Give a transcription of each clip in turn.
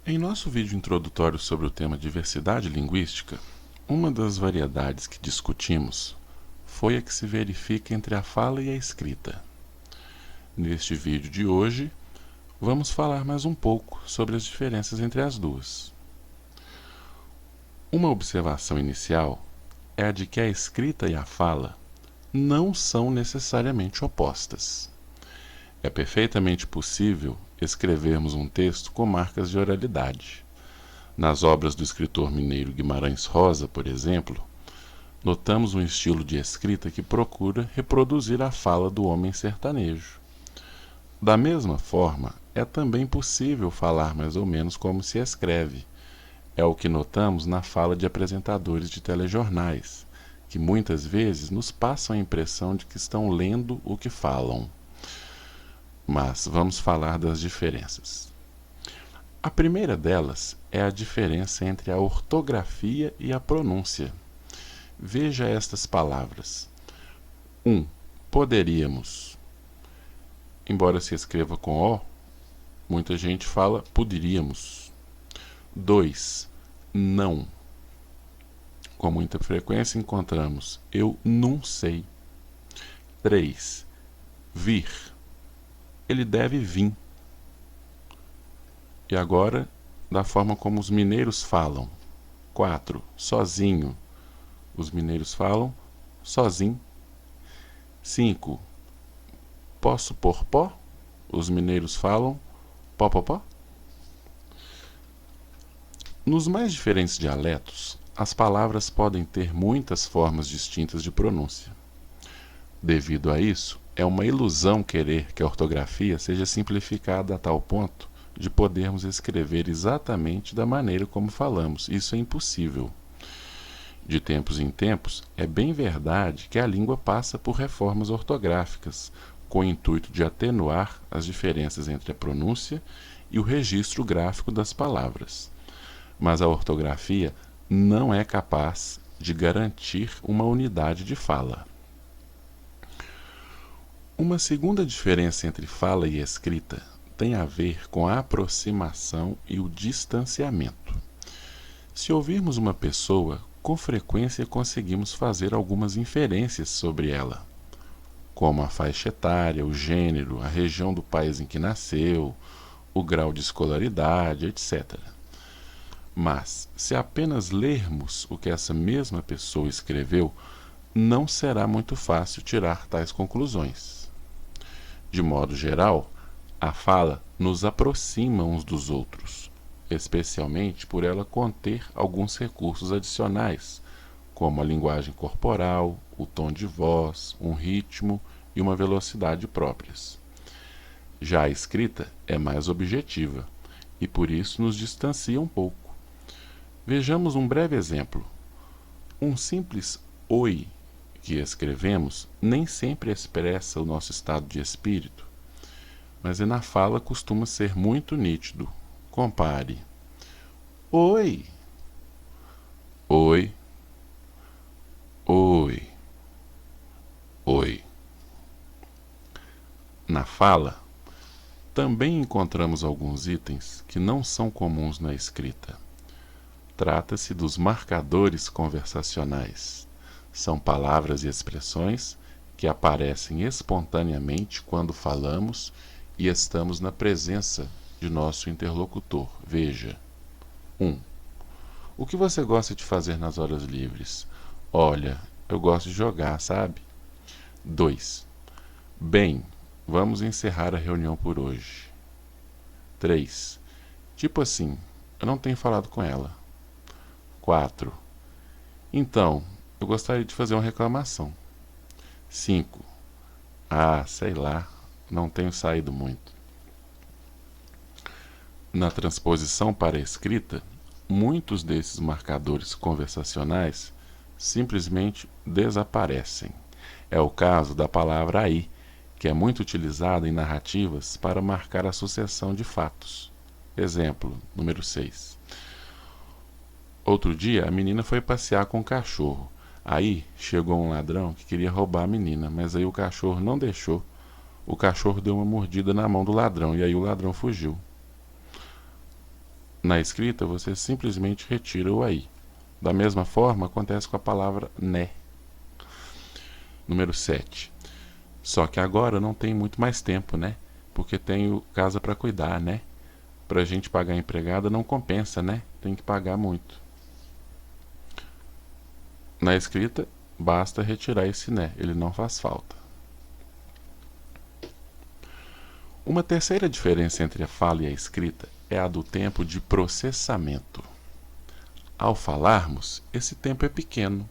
Em nosso vídeo introdutório sobre o tema diversidade linguística, uma das variedades que discutimos foi a que se verifica entre a fala e a escrita. Neste vídeo de hoje, vamos falar mais um pouco sobre as diferenças entre as duas. Uma observação inicial é a de que a escrita e a fala não são necessariamente opostas. É perfeitamente possível escrevermos um texto com marcas de oralidade. Nas obras do escritor mineiro Guimarães Rosa, por exemplo, notamos um estilo de escrita que procura reproduzir a fala do homem sertanejo. Da mesma forma, é também possível falar mais ou menos como se escreve. É o que notamos na fala de apresentadores de telejornais, que muitas vezes nos passam a impressão de que estão lendo o que falam. Mas vamos falar das diferenças. A primeira delas é a diferença entre a ortografia e a pronúncia. Veja estas palavras. 1. Poderíamos. Embora se escreva com O, muita gente fala poderíamos. 2. Não. Com muita frequência encontramos eu não sei. 3. Vir. Ele deve vir. E agora, da forma como os mineiros falam. 4. Sozinho. Os mineiros falam sozinho. 5. Posso pôr pó? Os mineiros falam pó, pó, pó. Nos mais diferentes dialetos, as palavras podem ter muitas formas distintas de pronúncia. Devido a isso, é uma ilusão querer que a ortografia seja simplificada a tal ponto de podermos escrever exatamente da maneira como falamos. Isso é impossível. De tempos em tempos, é bem verdade que a língua passa por reformas ortográficas, com o intuito de atenuar as diferenças entre a pronúncia e o registro gráfico das palavras. Mas a ortografia não é capaz de garantir uma unidade de fala. Uma segunda diferença entre fala e escrita tem a ver com a aproximação e o distanciamento. Se ouvirmos uma pessoa, com frequência conseguimos fazer algumas inferências sobre ela, como a faixa etária, o gênero, a região do país em que nasceu, o grau de escolaridade, etc. Mas, se apenas lermos o que essa mesma pessoa escreveu, não será muito fácil tirar tais conclusões. De modo geral, a fala nos aproxima uns dos outros, especialmente por ela conter alguns recursos adicionais, como a linguagem corporal, o tom de voz, um ritmo e uma velocidade próprias. Já a escrita é mais objetiva e por isso nos distancia um pouco. Vejamos um breve exemplo. Um simples oi que escrevemos nem sempre expressa o nosso estado de espírito, mas na fala costuma ser muito nítido. Compare. Oi. Oi. Oi. Oi. Na fala, também encontramos alguns itens que não são comuns na escrita. Trata-se dos marcadores conversacionais. São palavras e expressões que aparecem espontaneamente quando falamos e estamos na presença de nosso interlocutor. Veja. 1. O que você gosta de fazer nas horas livres? Olha, eu gosto de jogar, sabe? 2. Bem, vamos encerrar a reunião por hoje. 3. Tipo assim, eu não tenho falado com ela. 4. Então, eu gostaria de fazer uma reclamação. 5. Ah, sei lá, não tenho saído muito. Na transposição para a escrita, muitos desses marcadores conversacionais simplesmente desaparecem. É o caso da palavra aí, que é muito utilizada em narrativas para marcar a sucessão de fatos. Exemplo, número 6. Outro dia, a menina foi passear com o cachorro. Aí chegou um ladrão que queria roubar a menina, mas aí o cachorro não deixou. O cachorro deu uma mordida na mão do ladrão e aí o ladrão fugiu. Na escrita, você simplesmente retira o aí. Da mesma forma, acontece com a palavra né. Número 7. Só que agora não tem muito mais tempo, né? Porque tenho casa para cuidar, né? Pra gente pagar a empregada não compensa, né? Tem que pagar muito. Na escrita, basta retirar esse né, ele não faz falta. Uma terceira diferença entre a fala e a escrita é a do tempo de processamento. Ao falarmos, esse tempo é pequeno.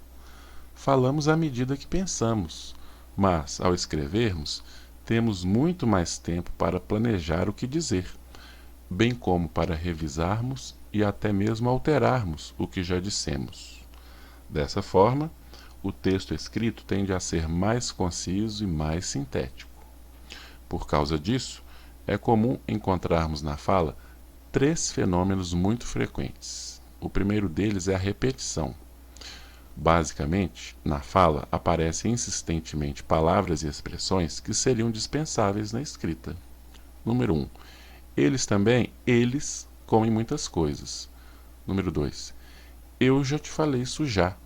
Falamos à medida que pensamos, mas ao escrevermos, temos muito mais tempo para planejar o que dizer, bem como para revisarmos e até mesmo alterarmos o que já dissemos. Dessa forma, o texto escrito tende a ser mais conciso e mais sintético. Por causa disso, é comum encontrarmos na fala 3 fenômenos muito frequentes. O primeiro deles é a repetição. Basicamente, na fala aparecem insistentemente palavras e expressões que seriam dispensáveis na escrita. Número 1. Eles comem muitas coisas. Número 2. Eu já te falei isso já.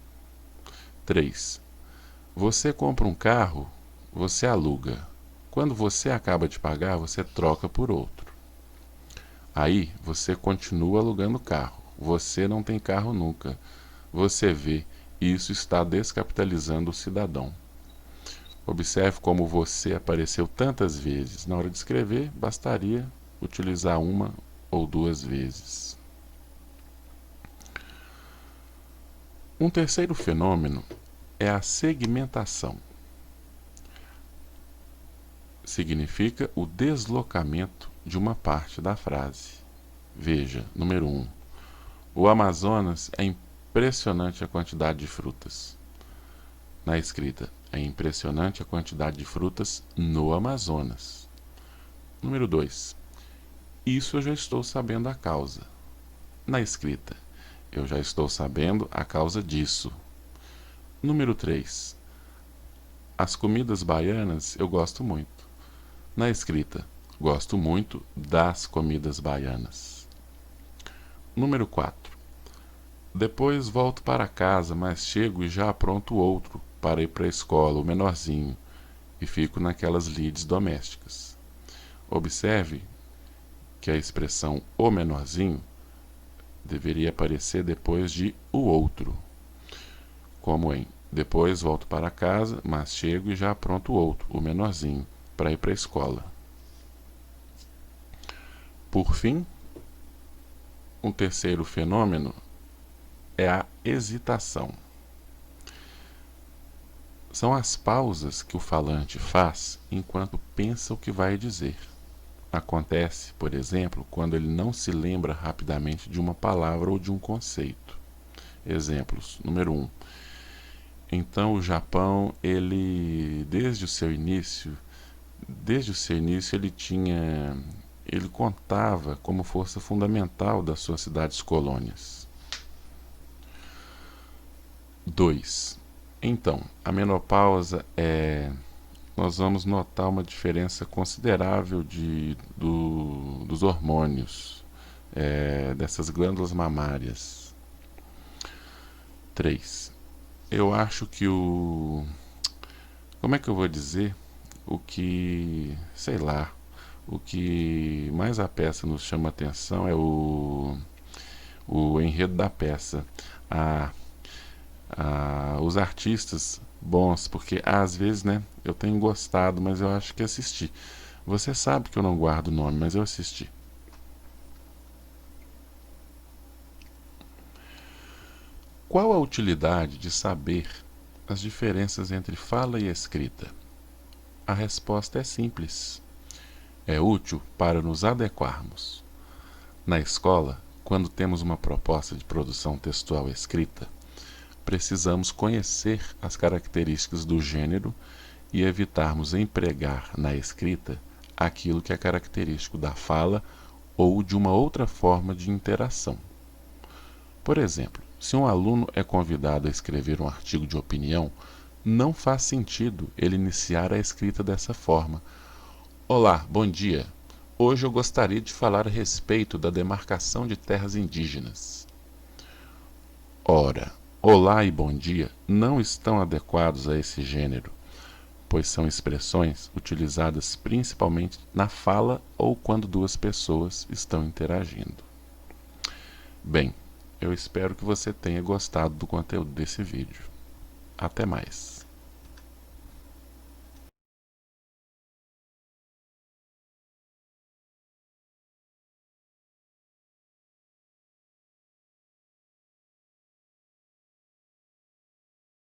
3. Você compra um carro, você aluga. Quando você acaba de pagar, você troca por outro. Aí você continua alugando o carro. Você não tem carro nunca. Você vê, isso está descapitalizando o cidadão. Observe como você apareceu tantas vezes. Na hora de escrever, bastaria utilizar uma ou 2 vezes. Um terceiro fenômeno é a segmentação. Significa o deslocamento de uma parte da frase. Veja, número 1. O Amazonas é impressionante a quantidade de frutas. Na escrita, é impressionante a quantidade de frutas no Amazonas. Número 2. Isso eu já estou sabendo a causa. Na escrita, eu já estou sabendo a causa disso. Número 3. As comidas baianas eu gosto muito. Na escrita, gosto muito das comidas baianas. Número 4. Depois volto para casa, mas chego e já apronto outro para ir para a escola, o menorzinho, e fico naquelas lides domésticas. Observe que a expressão o menorzinho deveria aparecer depois de o outro, como em depois volto para casa, mas chego e já apronto outro, o menorzinho, para ir para a escola. Por fim, um terceiro fenômeno é a hesitação. São as pausas que o falante faz enquanto pensa o que vai dizer. Acontece, por exemplo, quando ele não se lembra rapidamente de uma palavra ou de um conceito. Exemplos. Número 1. Então o Japão, desde o seu início ele contava como força fundamental das suas cidades colônias. 2. Então, a menopausa nós vamos notar uma diferença considerável dos hormônios, dessas glândulas mamárias. 3. Eu acho que como é que eu vou dizer? O que mais a peça nos chama atenção é o enredo da peça. Os artistas bons, porque às vezes, né, eu tenho gostado, mas eu acho que assisti. Você sabe que eu não guardo o nome, mas eu assisti. Qual a utilidade de saber as diferenças entre fala e escrita? A resposta é simples. É útil para nos adequarmos. Na escola, quando temos uma proposta de produção textual escrita, precisamos conhecer as características do gênero e evitarmos empregar na escrita aquilo que é característico da fala ou de uma outra forma de interação. Por exemplo, se um aluno é convidado a escrever um artigo de opinião, não faz sentido ele iniciar a escrita dessa forma. Olá, bom dia. Hoje eu gostaria de falar a respeito da demarcação de terras indígenas. Ora, olá e bom dia não estão adequados a esse gênero, pois são expressões utilizadas principalmente na fala ou quando duas pessoas estão interagindo. Bem, eu espero que você tenha gostado do conteúdo desse vídeo. Até mais.